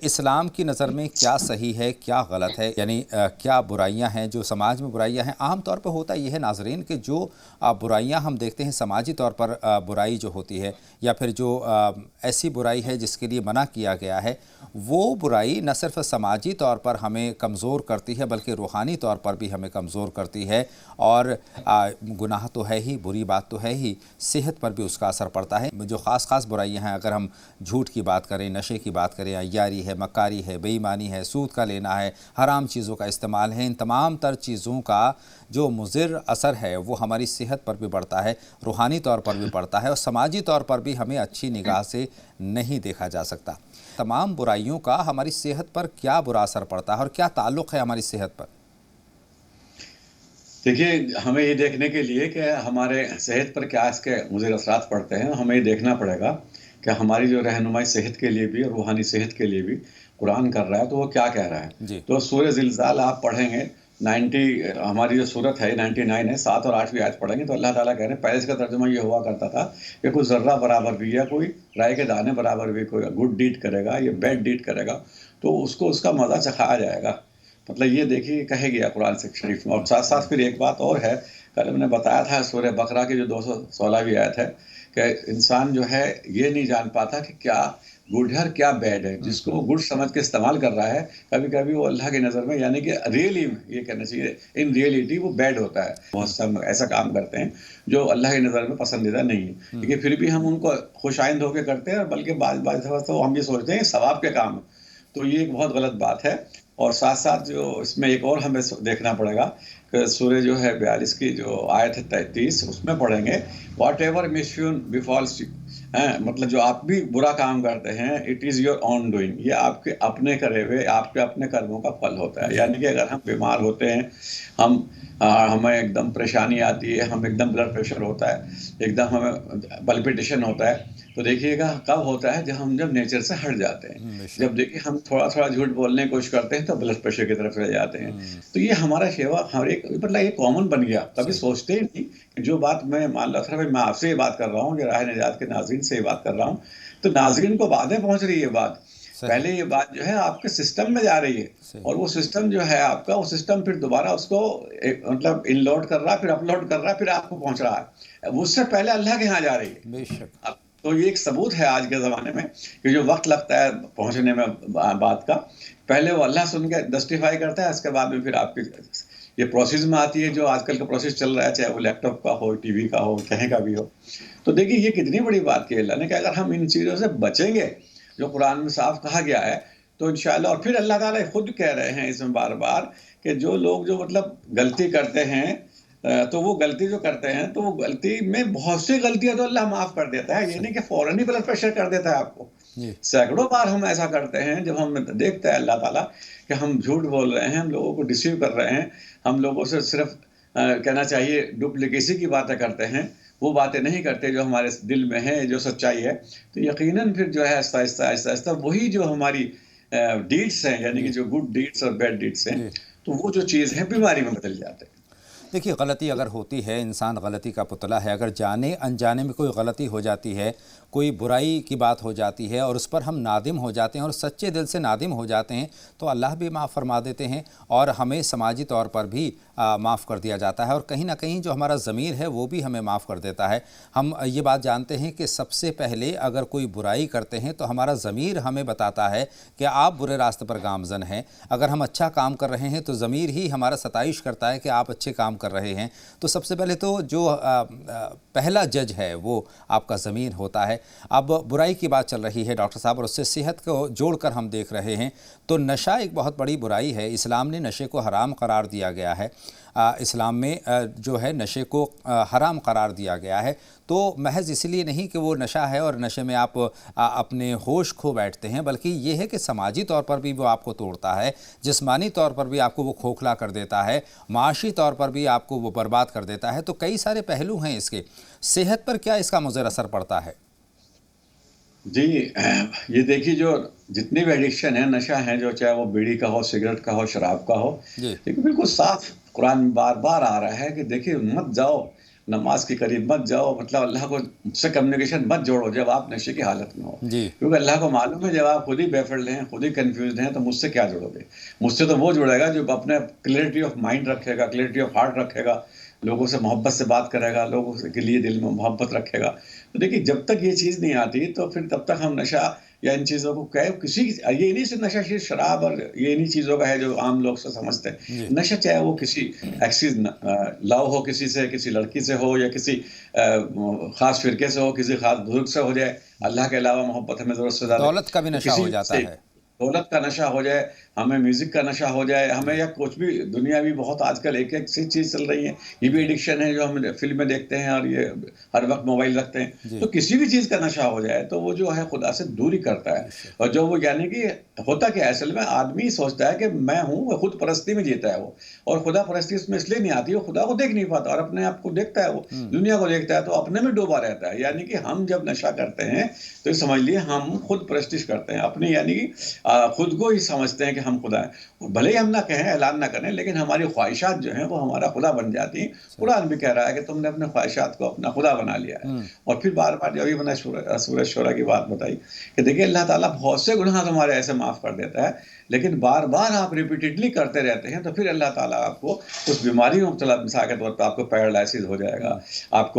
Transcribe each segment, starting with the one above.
اسلام کی نظر میں کیا صحیح ہے، کیا غلط ہے، یعنی کیا برائیاں ہیں جو سماج میں برائیاں ہیں؟ عام طور پہ ہوتا یہ ہے ناظرین کہ جو برائیاں ہم دیکھتے ہیں سماجی طور پر، برائی جو ہوتی ہے یا پھر جو ایسی برائی ہے جس کے لیے منع کیا گیا ہے، وہ برائی نہ صرف سماجی طور پر ہمیں کمزور کرتی ہے بلکہ روحانی طور پر بھی ہمیں کمزور کرتی ہے، اور گناہ تو ہے ہی، بری بات تو ہے ہی، صحت پر بھی اس کا اثر پڑتا ہے۔ جو خاص برائیاں ہیں، اگر ہم جھوٹ کی بات کریں، نشے کی بات کریں، عیاری ہے، مکاری ہے، بے ایمانی ہے، سود کا لینا ہے، حرام چیزوں کا استعمال ہے، ان تمام تر چیزوں کا جو مضر اثر ہے وہ ہماری صحت پر بھی پڑتا ہے، روحانی طور پر بھی پڑتا ہے، اور سماجی طور پر بھی ہمیں اچھی نگاہ سے نہیں دیکھا جا سکتا۔ تمام برائیوں کا ہماری صحت پر کیا برا اثر پڑتا ہے اور کیا تعلق ہے ہماری صحت پر؟ دیکھیے، ہمیں یہ دیکھنے کے لیے کہ ہمارے صحت پر کیا اس کے مضر اثرات پڑتے ہیں، ہمیں یہ دیکھنا پڑے گا کہ ہماری جو رہنمائی صحت کے لیے بھی اور روحانی صحت کے لیے بھی قرآن کر رہا ہے تو وہ کیا کہہ رہا ہے۔ جی تو سورہ زلزال آپ پڑھیں گے، 90 ہماری جو صورت ہے 99 ہے، 7 اور 8 آیت پڑھیں گے تو اللہ تعالیٰ کہہ رہے ہیں، پہلے اس کا ترجمہ یہ ہوا کرتا تھا کہ کوئی ذرہ برابر بھی یا کوئی رائے کے دانے برابر بھی کوئی گڈ ڈیڈ کرے گا یا جی بیڈ ڈیڈ کرے گا تو اس کو اس کا مزہ چکھایا جائے گا۔ مطلب یہ دیکھیے کہے گیا قرآن شریف میں، اور ساتھ ساتھ پھر ایک بات اور ہے، کل میں نے بتایا تھا سورہ بقرہ کی جو 216 آیت ہے کہ انسان جو ہے یہ نہیں جان پاتا کہ کیا گڈ ہے اور کیا بیڈ ہے، جس کو وہ گڈ سمجھ کے استعمال کر رہا ہے کبھی کبھی وہ اللہ کی نظر میں، یعنی کہ ریئلی یہ کہنا چاہیے ان ریئلٹی وہ بیڈ ہوتا ہے۔ بہت سے ایسا کام کرتے ہیں جو اللہ کی نظر میں پسندیدہ نہیں ہے، لیکن پھر بھی ہم ان کو خوش آئند ہو کے کرتے ہیں، اور بلکہ بعض دفعہ تو ہم یہ سوچتے ہیں ثواب کے کام ہے، تو یہ ایک بہت غلط بات ہے۔ اور ساتھ ساتھ جو اس میں ایک اور ہمیں دیکھنا پڑے گا کہ سورہ جو ہے 42 کی جو آیت ہے 33، اس میں پڑھیں گے واٹ ایور مسفیون بفالس، مطلب جو آپ بھی برا کام کرتے ہیں it is your own doing, یہ آپ کے اپنے کرے ہوئے، آپ کے اپنے کرموں کا پھل ہوتا ہے۔ جی یعنی کہ اگر ہم بیمار ہوتے ہیں، ہمیں ایک دم پریشانی آتی ہے، ہم ایک دم بلڈ پریشر ہوتا ہے، ایک دم ہمیں پلپیٹیشن ہوتا ہے، تو دیکھیے گا کب ہوتا ہے جب نیچر سے ہٹ جاتے ہیں۔ بے شک۔ جب دیکھیے ہم تھوڑا تھوڑا جھوٹ بولنے کی کوشش کرتے ہیں تو بلڈ پریشر کی طرف چلے جاتے ہیں۔ تو یہ ہمارا شیوا ہر ایک مطلب یہ کامن بن گیا، کبھی صحیح سوچتے ہی نہیں کہ جو بات میں مان لو تھا میں آپ سے یہ بات کر رہا ہوں، یا راہ نجات کے ناظرین سے یہ بات کر رہا ہوں، تو ناظرین کو بعد میں پہنچ رہی ہے یہ بات، صحیح پہلے یہ بات جو ہے آپ کے سسٹم میں جا رہی ہے، صحیح اور وہ سسٹم جو ہے آپ کا، وہ سسٹم پھر دوبارہ اس کو مطلب ان لوڈ کر رہا ہے، پھر اپلوڈ کر رہا ہے، پھر آپ کو پہنچ رہا ہے، اس سے پہلے اللہ کے یہاں جا رہی بے ہے۔ شک۔ تو یہ ایک ثبوت ہے آج کے زمانے میں کہ جو وقت لگتا ہے پہنچنے میں بات کا، پہلے وہ اللہ سن کے جسٹیفائی کرتا ہے، اس کے بعد میں پھر آپ کی یہ پروسیس میں آتی ہے، جو آج کل کا پروسیس چل رہا ہے، چاہے وہ لیپ ٹاپ کا ہو، ٹی وی کا ہو، کہیں کا بھی ہو۔ تو دیکھیے یہ کتنی بڑی بات کی اللہ نے کہ اگر ہم ان چیزوں سے بچیں گے جو قرآن میں صاف کہا گیا ہے تو انشاءاللہ، اور پھر اللہ تعالیٰ خود کہہ رہے ہیں اس میں بار بار کہ جو لوگ جو مطلب غلطی کرتے ہیں، تو وہ غلطی جو کرتے ہیں تو وہ غلطی میں بہت سی غلطیاں تو اللہ معاف کر دیتا ہے، یہ نہیں صحیح کہ فوراً ہی بلڈ پریشر کر دیتا ہے آپ کو۔ جی سینکڑوں بار ہم ایسا کرتے ہیں جب ہم دیکھتا ہے اللہ تعالیٰ کہ ہم جھوٹ بول رہے ہیں، ہم لوگوں کو ڈسیو کر رہے ہیں، ہم لوگوں سے صرف کہنا چاہیے ڈپلیکیسی کی باتیں کرتے ہیں، وہ باتیں نہیں کرتے جو ہمارے دل میں ہے، جو سچائی ہے، تو یقیناً پھر جو ہے آہستہ آہستہ آہستہ آہستہ وہی جو ہماری ڈیڈس ہیں، یعنی کہ جی جو گڈ ڈیڈس اور بیڈ ڈیڈس ہیں، جی تو وہ جو چیز ہے بیماری میں بدل جاتے ہیں۔ دیکھیے، غلطی اگر ہوتی ہے، انسان غلطی کا پتلا ہے، اگر جانے انجانے میں کوئی غلطی ہو جاتی ہے، کوئی برائی کی بات ہو جاتی ہے اور اس پر ہم نادم ہو جاتے ہیں اور سچے دل سے نادم ہو جاتے ہیں تو اللہ بھی معاف فرما دیتے ہیں، اور ہمیں سماجی طور پر بھی معاف کر دیا جاتا ہے، اور کہیں نہ کہیں جو ہمارا ضمیر ہے وہ بھی ہمیں معاف کر دیتا ہے۔ ہم یہ بات جانتے ہیں کہ سب سے پہلے اگر کوئی برائی کرتے ہیں تو ہمارا ضمیر ہمیں بتاتا ہے کہ آپ برے راستے پر گامزن ہیں، اگر ہم اچھا کام کر رہے ہیں تو ضمیر ہی ہمارا ستائش کرتا ہے کہ آپ اچھے کام کر رہے ہیں۔ تو سب سے پہلے تو جو پہلا جج ہے وہ آپ کا ضمیر ہوتا ہے۔ اب برائی کی بات چل رہی ہے ڈاکٹر صاحب، اور اس سے صحت کو جوڑ کر ہم دیکھ رہے ہیں تو نشہ ایک بہت بڑی برائی ہے، اسلام نے نشے کو حرام قرار دیا گیا ہے، اسلام میں جو ہے نشے کو حرام قرار دیا گیا ہے، تو محض اس لیے نہیں کہ وہ نشہ ہے اور نشے میں آپ اپنے ہوش کھو بیٹھتے ہیں، بلکہ یہ ہے کہ سماجی طور پر بھی وہ آپ کو توڑتا ہے، جسمانی طور پر بھی آپ کو وہ کھوکھلا کر دیتا ہے، معاشی طور پر بھی آپ کو وہ برباد کر دیتا ہے، تو کئی سارے پہلو ہیں اس کے۔ صحت پر کیا اس کا مضر اثر پڑتا ہے؟ جی، یہ دیکھیے جو جتنی بھی ایڈکشن ہے، نشہ ہے، جو چاہے وہ بیڑی کا ہو، سگریٹ کا ہو، شراب کا ہو، جی لیکن بالکل صاف قرآن میں بار بار آ رہا ہے کہ دیکھیے مت جاؤ نماز کے قریب مت جاؤ، مطلب اللہ کو سے کمیونیکیشن مت جوڑو جب آپ نشے کی حالت میں ہو، جی کیونکہ اللہ کو معلوم ہے جب آپ خود ہی بیفلڈ ہیں، خود ہی کنفیوزڈ ہیں، تو مجھ سے کیا جوڑو گے؟ مجھ سے تو وہ جڑے گا جو اپنے کلیئرٹی آف مائنڈ رکھے گا، کلیئرٹی آف ہارٹ رکھے گا، لوگوں سے محبت سے بات کرے گا، لوگوں کے لیے دل میں محبت رکھے گا۔ تو دیکھیے جب تک یہ چیز نہیں آتی تو پھر تب تک ہم نشہ یا ان چیزوں کو یہ نہیں صرف نشہ صرف شراب اور یہ انہیں چیزوں کا ہے جو عام لوگ سے سمجھتے جی ہیں۔ نشہ چاہے وہ کسی ایکسیز لو ہو، کسی سے، کسی لڑکی سے ہو، یا کسی خاص فرقے سے ہو، کسی خاص بزرگ سے ہو جائے، اللہ کے علاوہ محبت ہمیں ضرورت سے زیادہ ہے، دولت کا بھی تو نشہ ہو کسی جاتا سے ہے۔ دولت کا نشہ ہو جائے، ہمیں میوزک کا نشہ ہو جائے، ہمیں یا کچھ بھی دنیا بھی بہت آج کل ایک ایک سی چیز چل رہی ہے، یہ بھی جی ایڈکشن ہے جو ہم فلمیں دیکھتے ہیں اور یہ ہر وقت موبائل رکھتے ہیں، جی تو کسی بھی چیز کا نشہ ہو جائے تو وہ جو ہے خدا سے دوری کرتا ہے۔ بے شک اور جو وہ یعنی کہ ہوتا کیا ہے اصل میں، آدمی سوچتا ہے کہ میں ہوں، وہ خود پرستی میں جیتا ہے وہ، اور خدا پرستی اس میں اس لیے نہیں آتی، وہ خدا کو دیکھ نہیں پاتا اور اپنے آپ کو دیکھتا ہے، وہ دنیا کو دیکھتا ہے تو اپنے میں ڈوبا رہتا ہے۔ یعنی کہ ہم جب نشہ کرتے ہیں تو سمجھ لیے ہم خود پرستش کرتے ہیں اپنی، یعنی کہ خود کو ہی سمجھتے ہیں کہ ہم خدا ہیں، اور بھلے ہی ہم نہ کہیں، اعلان نہ کریں، لیکن ہماری خواہشات جو ہیں وہ ہمارا خدا بن جاتی ہیں۔ صحیح قرآن بھی کہہ رہا ہے کہ تم نے اپنے خواہشات کو اپنا خدا بنا لیا ہے۔ اور پھر بار بار جو ابھی میں نے سورہ شورہ کی بات بتائی کہ دیکھیے اللہ تعالیٰ بہت سے گناہ تمہارے ایسے معاف کر دیتا ہے، لیکن بار بار آپ ریپیٹیڈلی کرتے رہتے ہیں تو پھر اللہ تعالیٰ آپ کو اس بیماری میں مبتلا، مثال کے طور پر آپ کو پیرالائسس ہو جائے گا، آپ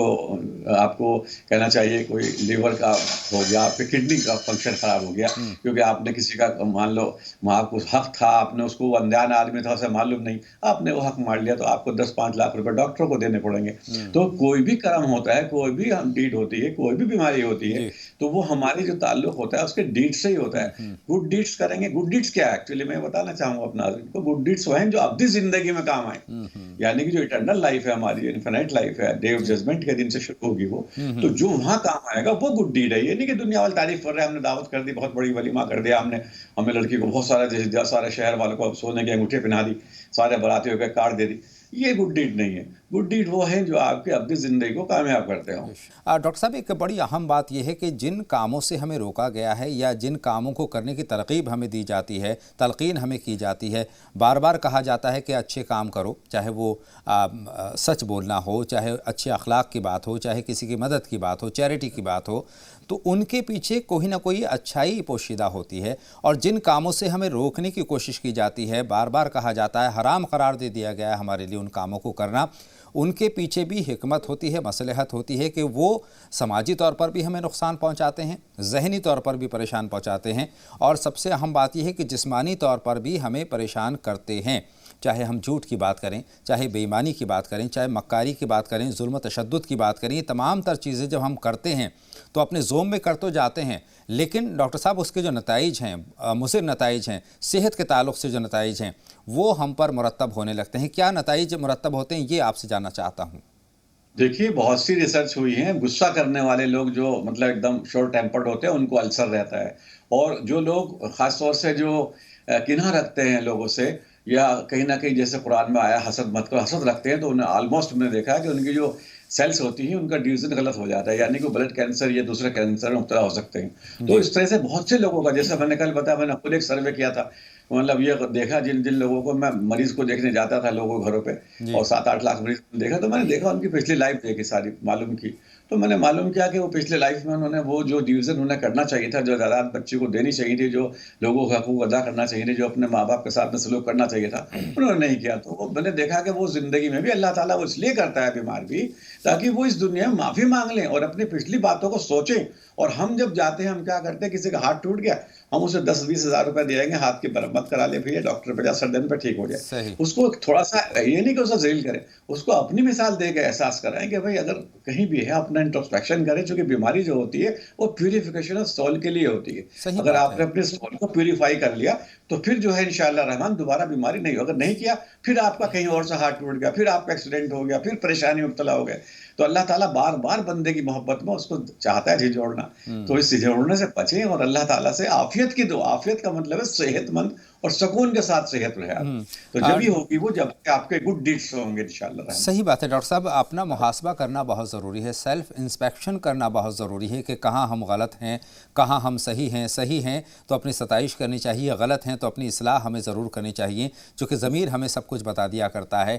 کو کہنا چاہیے کوئی لیور کا ہو گیا، آپ کے کڈنی کا فنکشن خراب ہو گیا، کیونکہ آپ نے کسی کا مان لو آپ کو حق تھا، آپ نے اس کو، انجان آدمی تھا، اسے معلوم نہیں، آپ نے وہ حق مار لیا تو آپ کو 10-5 لاکھ روپے ڈاکٹروں کو دینے پڑیں گے۔ تو کوئی بھی کرم ہوتا ہے، کوئی بھی ڈیڈ ہوتی ہے، کوئی بھی بیماری ہوتی ہے، جی تو وہ ہماری جو تعلق ہوتا ہے اس کے ڈیڈ سے ہی ہوتا ہے۔ گڈ ڈیڈس کریں گے، گڈ ڈیڈس کیا ہے ایکچولی میں بتانا چاہوں گا اپنا ناظرین کو، گڈ ڈیڈس وہ ہیں جو ابدی زندگی میں کام آئیں، یعنی کہ جو اٹرنل لائف ہے ہماری، انفینائٹ لائف ہے، ڈے آف جی ججمنٹ کے دن سے شروع ہوگی وہ، تو جو وہاں کام آئے گا وہ گڈ ڈیڈ ہے۔ یہ نہیں کہ دنیا والے تعریف کر رہے ہیں، ہم نے دعوت کر دی، بہت بڑی ولیمہ کر دیا ہم نے، ہمیں لڑکی کو بہت سارے شہر والوں کو سونے کے انگوٹھے پہنا دی، سارے براتیوں کے کارڈ دے دی، یہ گڈ ڈیڈ نہیں ہے۔ گڈ ڈیڈ وہ ہیں جو آپ کے ابدی زندگی کو کامیاب کرتے ہوں۔ ڈاکٹر صاحب ایک بڑی اہم بات یہ ہے کہ جن کاموں سے ہمیں روکا گیا ہے یا جن کاموں کو کرنے کی ترغیب ہمیں دی جاتی ہے، تلقین ہمیں کی جاتی ہے، بار بار کہا جاتا ہے کہ اچھے کام کرو، چاہے وہ سچ بولنا ہو، چاہے اچھے اخلاق کی بات ہو، چاہے کسی کی مدد کی بات ہو، چیریٹی کی بات ہو، تو ان کے پیچھے کوئی نہ کوئی اچھائی پوشیدہ ہوتی ہے، اور جن کاموں سے ہمیں روکنے کی کوشش کی جاتی ہے، بار بار کہا جاتا ہے، حرام قرار دے دیا گیا ہے ہمارے لیے ان کاموں کو کرنا، ان کے پیچھے بھی حکمت ہوتی ہے، مصلحت ہوتی ہے کہ وہ سماجی طور پر بھی ہمیں نقصان پہنچاتے ہیں، ذہنی طور پر بھی پریشان پہنچاتے ہیں، اور سب سے اہم بات یہ ہے کہ جسمانی طور پر بھی ہمیں پریشان کرتے ہیں، چاہے ہم جھوٹ کی بات کریں، چاہے بے ایمانی کی بات کریں، چاہے مکاری کی بات کریں، ظلم و تشدد کی بات کریں، یہ تمام تر چیزیں جب ہم کرتے ہیں تو اپنے زوم میں کر تو جاتے ہیں، لیکن ڈاکٹر صاحب اس کے جو نتائج ہیں، مضر نتائج ہیں، صحت کے تعلق سے جو نتائج ہیں وہ ہم پر مرتب ہونے لگتے ہیں۔ کیا نتائج مرتب ہوتے ہیں یہ آپ سے جاننا چاہتا ہوں۔ دیکھیے بہت سی ریسرچ ہوئی ہیں، غصہ کرنے والے لوگ جو مطلب ایک دم شورٹ ٹیمپرڈ ہوتے ہیں ان کو السر رہتا ہے، اور جو لوگ خاص طور سے جو کنہ رکھتے ہیں لوگوں سے، یا کہیں نہ کہیں جیسے قرآن میں آیا حسد مت کرو، حسد رکھتے ہیں تو انہیں آلموسٹ ہم نے دیکھا ہے کہ ان کی جو سیلز ہوتی ہیں ان کا ڈویژن غلط ہو جاتا ہے، یعنی کہ بلڈ کینسر یا دوسرے کینسر میں مبتلا ہو سکتے ہیں۔ تو جی اس طرح سے بہت سے لوگوں کا، جیسے میں نے کل بتایا، میں نے خود ایک سروے کیا تھا، مطلب یہ دیکھا جن لوگوں کو میں مریض کو دیکھنے جاتا تھا لوگوں کے گھروں پہ، جی اور 7-8 لاکھ مریض دیکھا، تو میں نے دیکھا ان کی پچھلی لائف دیکھی ساری معلوم کی، تو میں نے معلوم کیا کہ وہ پچھلے لائف میں انہوں نے وہ جو ڈویژن انہیں کرنا چاہیے تھا، جو زیادہ بچے کو دینی چاہیے تھی، جو لوگوں کا حقوق ادا کرنا چاہیے تھے، جو اپنے ماں باپ کے ساتھ میں سلوک کرنا چاہیے تھا، انہوں نے نہیں کیا۔ تو وہ میں نے دیکھا کہ وہ زندگی میں بھی اللہ تعالیٰ وہ اس لیے کرتا ہے بیمار بھی، تاکہ وہ اس دنیا میں معافی مانگ لیں اور اپنی پچھلی باتوں کو سوچیں۔ اور ہم جب جاتے ہیں ہم کیا کرتے ہیں، کسی کا ہاتھ ٹوٹ گیا، ہم اسے 10-20 ہزار روپے دے دیں گے، ہاتھ کی مرمت کرا لے، پھر ڈاکٹر پہ جا، سرجن پہ، ٹھیک ہو جائے۔ صحیح اس کو تھوڑا سا یہ نہیں کہ اسے ذلیل کریں، اس کو اپنی مثال دے کے احساس کرائیں کہ بھائی اگر کہیں بھی ہے اپنا انٹروسپیکشن کریں، چونکہ بیماری جو ہوتی ہے وہ پیوریفیکیشن آف سول کے لیے ہوتی ہے۔ صحیح اگر بات آپ ہے۔ نے اپنے سول کو پیوریفائی کر لیا تو پھر جو ہے انشاءاللہ رحمان دوبارہ بیماری نہیں ہو۔ اگر نہیں کیا، پھر آپ کا کہیں اور سے ہاتھ ٹوٹ گیا، پھر آپ کا ایکسیڈنٹ ہو گیا، پھر پریشانی میں مبتلا ہو گئے، تو اللہ تعالیٰ بار بار بندے کی محبت میں اس کو چاہتا ہے جھنجھوڑنا، تو اس جھنجھوڑنے سے بچیں اور اللہ تعالیٰ سے عافیت کی دعا، عافیت کا مطلب ہے صحت مند اور سکون کے ساتھ صحت رہے آپ، تو جب ہی ہوگی وہ جب کہ آپ کے گڈ ڈیڈس ہوں گے انشاءاللہ رحمان۔ صحیح بات ہے ڈاکٹر صاحب، اپنا محاسبہ کرنا بہت ضروری ہے، سیلف انسپیکشن کرنا بہت ضروری ہے کہ کہاں ہم غلط ہیں، کہاں ہم صحیح ہیں تو اپنی ستائش کرنی چاہیے، غلط ہیں تو اپنی اصلاح ہمیں ضرور کرنی چاہیے، چونکہ ضمیر ہمیں سب کچھ بتا دیا کرتا ہے۔